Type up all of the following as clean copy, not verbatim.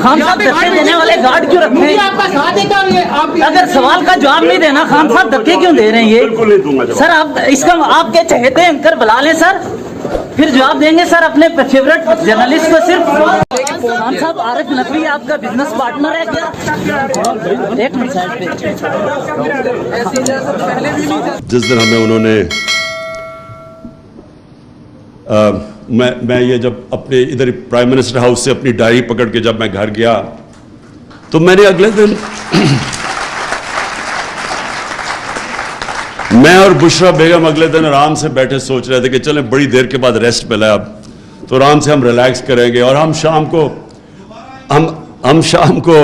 خان صاحب دھکے دینے والے گارڈ کیوں رکھے ہیں؟ اگر سوال کا جواب نہیں دینا خان صاحب دھکے کیوں دے رہے ہیں یہ؟ سر آپ اس کا آپ کے چہتے اینکر بلا لیں سر، پھر جواب دیں گے سر اپنے فیورٹ جرنلسٹ کو صرف۔ خان صاحب عارف نقوی آپ کا بزنس پارٹنر ہے کیا؟ ایک منٹ سائڈ پہ۔ جس دن ہمیں انہوں نے میں یہ جب اپنے ادھر پرائم منسٹر ہاؤس سے اپنی ڈائری پکڑ کے جب میں گھر گیا تو میں نے اگلے دن میں اور بشرا بیگم اگلے دن آرام سے بیٹھے سوچ رہے تھے کہ چلیں بڑی دیر کے بعد ریسٹ ملا اب تو آرام سے ہم ریلیکس کریں گے، اور ہم شام کو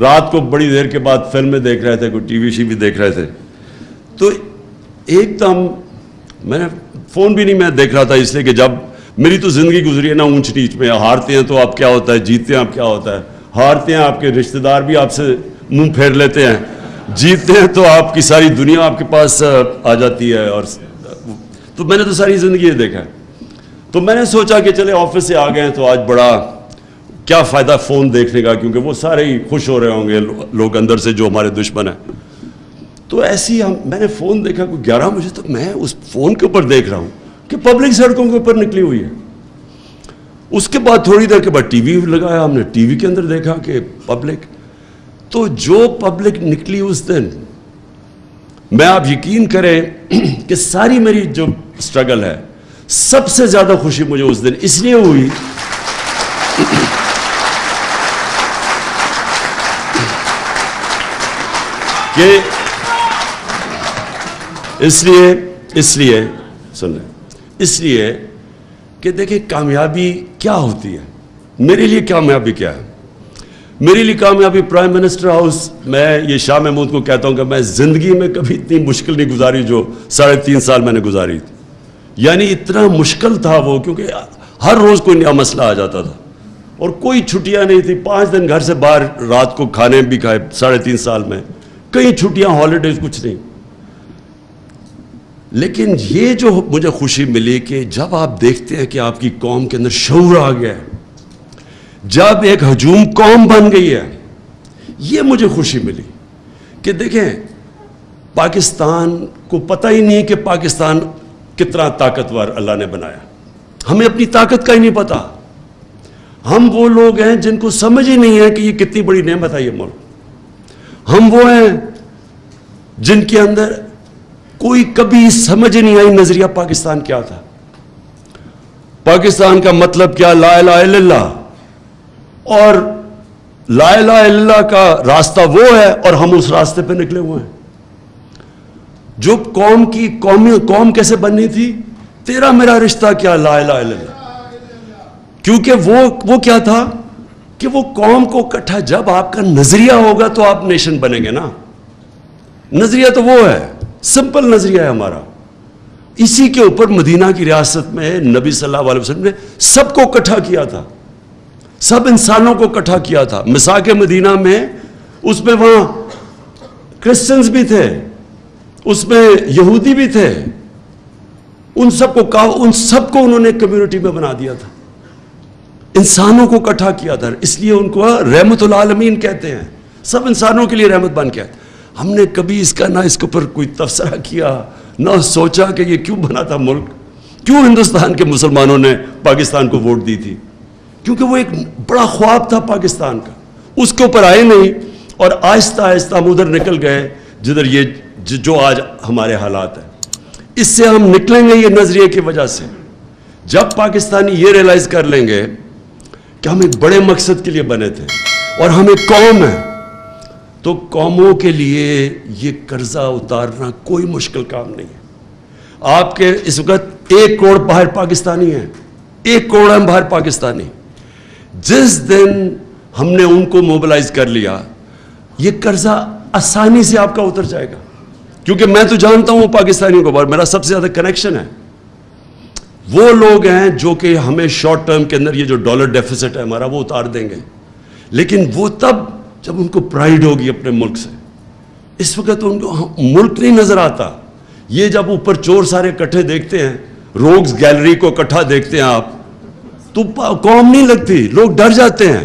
رات کو بڑی دیر کے بعد فلمیں دیکھ رہے تھے، کوئی ٹی وی شی بھی دیکھ رہے تھے، تو ایک دم میں نے فون بھی نہیں میں دیکھ رہا تھا، اس لیے کہ جب میری تو زندگی گزری ہے نا اونچ نیچ میں، ہارتے ہیں تو آپ کیا ہوتا ہے، جیتتے ہیں آپ کیا ہوتا ہے، ہارتے ہیں آپ کے رشتہ دار بھی آپ سے منہ پھیر لیتے ہیں، جیتتے ہیں تو آپ کی ساری دنیا آپ کے پاس آ جاتی ہے، اور تو میں نے تو ساری زندگی یہ دیکھا ہے۔ تو میں نے سوچا کہ چلے آفس سے آ گئے ہیں تو آج بڑا کیا فائدہ فون دیکھنے کا، کیونکہ وہ سارے ہی خوش ہو رہے ہوں گے لوگ اندر سے جو ہمارے دشمن ہیں۔ تو ایسی میں نے فون دیکھا کوئی 11 بجے تک، میں اس فون کے اوپر دیکھ رہا ہوں کہ پبلک سڑکوں کے اوپر نکلی ہوئی ہے۔ اس کے بعد تھوڑی دیر کے بعد ٹی وی لگایا، ہم نے ٹی وی کے اندر دیکھا کہ پبلک، تو جو پبلک نکلی اس دن، میں آپ یقین کریں کہ ساری میری جو سٹرگل ہے سب سے زیادہ خوشی مجھے اس دن اس لیے ہوئی کہ اس لیے کہ دیکھیں کامیابی کیا ہوتی ہے، میرے لیے کامیابی کیا ہے؟ میرے لیے کامیابی پرائم منسٹر ہاؤس، میں یہ شاہ محمود کو کہتا ہوں کہ میں زندگی میں کبھی اتنی مشکل نہیں گزاری جو 3.5 سال میں نے گزاری تھی، یعنی اتنا مشکل تھا وہ، کیونکہ ہر روز کوئی نیا مسئلہ آ جاتا تھا اور کوئی چھٹیاں نہیں تھی، 5 دن گھر سے باہر رات کو کھانے بھی کھائے 3.5 سال میں، کئی چھٹیاں ہالیڈیز کچھ نہیں۔ لیکن یہ جو مجھے خوشی ملی کہ جب آپ دیکھتے ہیں کہ آپ کی قوم کے اندر شعور آ گیا ہے، جب ایک ہجوم قوم بن گئی ہے، یہ مجھے خوشی ملی کہ دیکھیں پاکستان کو پتہ ہی نہیں کہ پاکستان کتنا طاقتور اللہ نے بنایا، ہمیں اپنی طاقت کا ہی نہیں پتا، ہم وہ لوگ ہیں جن کو سمجھ ہی نہیں ہے کہ یہ کتنی بڑی نعمت ہے یہ ملک، ہم وہ ہیں جن کے اندر کوئی کبھی سمجھ نہیں آئی نظریہ پاکستان کیا تھا، پاکستان کا مطلب کیا، لا الہ الا اللہ، اور لا الہ الا اللہ کا راستہ وہ ہے اور ہم اس راستے پہ نکلے ہوئے ہیں۔ جو قوم کیسے بننی تھی، تیرا میرا رشتہ کیا، لا الہ الا اللہ، کیونکہ وہ کیا تھا کہ وہ قوم کو اکٹھا، جب آپ کا نظریہ ہوگا تو آپ نیشن بنیں گے نا، نظریہ تو وہ ہے، سمپل نظریہ ہے ہمارا، اسی کے اوپر مدینہ کی ریاست میں نبی صلی اللہ علیہ وسلم نے سب کو اکٹھا کیا تھا، سب انسانوں کو اکٹھا کیا تھا، مساق مدینہ میں، اس میں وہاں کرسچنز بھی تھے، اس میں یہودی بھی تھے، ان سب کو انہوں نے کمیونٹی میں بنا دیا تھا، انسانوں کو اکٹھا کیا تھا، اس لیے ان کو رحمت العالمین کہتے ہیں، سب انسانوں کے لیے رحمت بن کے۔ ہم نے کبھی اس کا نہ اس کے اوپر کوئی تبصرہ کیا، نہ سوچا کہ یہ کیوں بنا تھا ملک، کیوں ہندوستان کے مسلمانوں نے پاکستان کو ووٹ دی تھی، کیونکہ وہ ایک بڑا خواب تھا پاکستان کا، اس کے اوپر آئے نہیں، اور آہستہ آہستہ ہم ادھر نکل گئے جدھر یہ جو آج ہمارے حالات ہیں۔ اس سے ہم نکلیں گے یہ نظریے کی وجہ سے، جب پاکستانی یہ ریلائز کر لیں گے کہ ہم ایک بڑے مقصد کے لیے بنے تھے اور ہم ایک قوم ہیں، تو قوموں کے لیے یہ قرضہ اتارنا کوئی مشکل کام نہیں ہے۔ آپ کے اس وقت 1 کروڑ باہر پاکستانی ہیں، 1 کروڑ ہیں باہر پاکستانی، جس دن ہم نے ان کو موبلائز کر لیا، یہ قرضہ آسانی سے آپ کا اتر جائے گا، کیونکہ میں تو جانتا ہوں پاکستانیوں کو، میرا سب سے زیادہ کنیکشن ہے، وہ لوگ ہیں جو کہ ہمیں شارٹ ٹرم کے اندر یہ جو ڈالر ڈیفیسٹ ہے ہمارا وہ اتار دیں گے، لیکن وہ تب جب ان کو پرائیڈ ہوگی اپنے ملک سے۔ اس وقت ان کو ملک نہیں نظر آتا، یہ جب اوپر چور سارے اکٹھے دیکھتے ہیں، روگز گیلری کو اکٹھا دیکھتے ہیں آپ، تو قوم نہیں لگتی، لوگ ڈر جاتے ہیں۔